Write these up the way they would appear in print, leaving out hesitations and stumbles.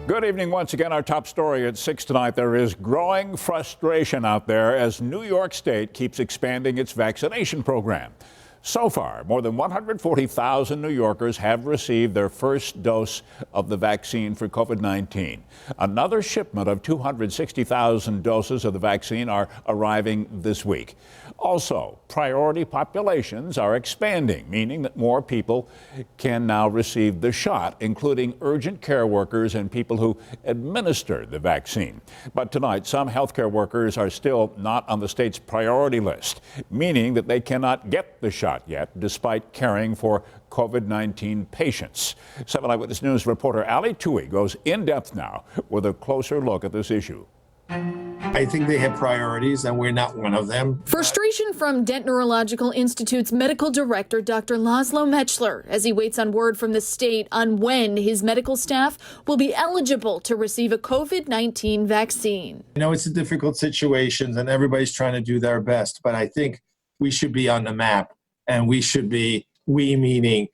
Good evening once again. Our top story at 6 tonight. There is growing frustration out there as New York State keeps expanding its vaccination program. So far, more than 140,000 New Yorkers have received their first dose of the vaccine for COVID-19. Another shipment of 260,000 doses of the vaccine are arriving this week. Also, priority populations are expanding, meaning that more people can now receive the shot, including urgent care workers and people who administer the vaccine. But tonight, some healthcare workers are still not on the state's priority list, meaning that they cannot get the shot yet, despite caring for COVID-19 patients. 7 Eyewitness News reporter Ali Tui goes in depth now with a closer look at this issue. I think they have priorities, and we're not one of them. Frustration from Dent Neurological Institute's medical director, Dr. Laszlo Mechler, as he waits on word from the state on when his medical staff will be eligible to receive a COVID-19 vaccine. I know it's a difficult situation, and everybody's trying to do their best, but I think we should be on the map, and we should be, we meaning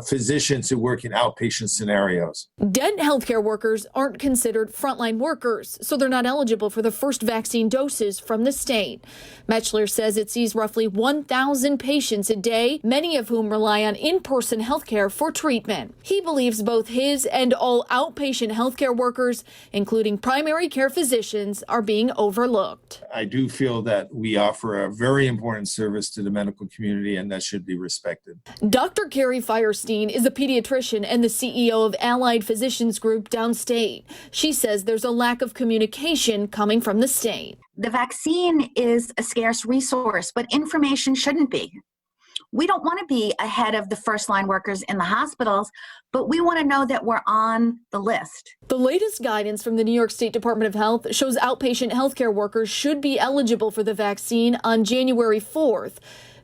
physicians who work in outpatient scenarios. Dent healthcare workers aren't considered frontline workers, so they're not eligible for the first vaccine doses from the state. Mechler says it sees roughly 1,000 patients a day, many of whom rely on in-person healthcare for treatment. He believes both his and all outpatient healthcare workers, including primary care physicians, are being overlooked. I do feel that we offer a very important service to the medical community, and that should be respected. Dr. KERRY is a pediatrician and the CEO of Allied Physicians Group downstate. She says there's a lack of communication coming from the state. The vaccine is a scarce resource, but information shouldn't be. We don't want to be ahead of the first line workers in the hospitals, but we want to know that we're on the list. The latest guidance from the New York State Department of Health shows outpatient healthcare workers should be eligible for the vaccine on January 4th.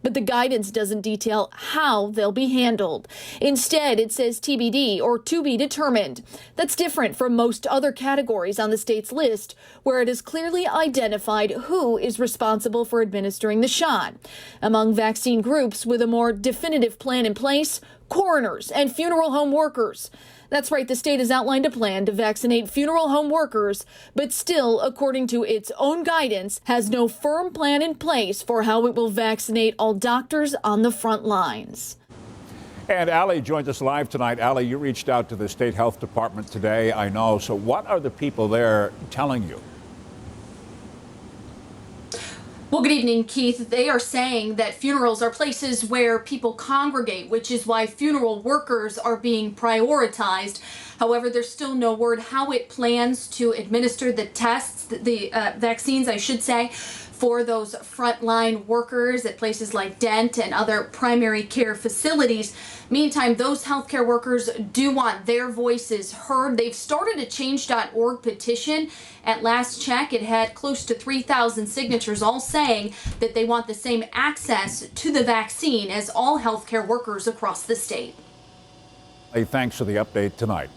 But the guidance doesn't detail how they'll be handled. Instead, it says TBD, or to be determined. That's different from most other categories on the state's list, where it is clearly identified who is responsible for administering the shot. Among vaccine groups with a more definitive plan in place, coroners and funeral home workers. That's right, the state has outlined a plan to vaccinate funeral home workers, but still, according to its own guidance, has no firm plan in place for how it will vaccinate all doctors on the front lines. And Ali joins us live tonight. Ali, you reached out to the state health department today, I know. So what are the people there telling you? Well, good evening, Keith. They are saying that funerals are places where people congregate, which is why funeral workers are being prioritized. However, there's still no word how it plans to administer the tests, the vaccines, I should say, for those frontline workers at places like Dent and other primary care facilities. Meantime, those healthcare workers do want their voices heard. They've started a change.org petition. At last check, it had close to 3,000 signatures, all saying that they want the same access to the vaccine as all healthcare workers across the state. Hey, thanks for the update tonight.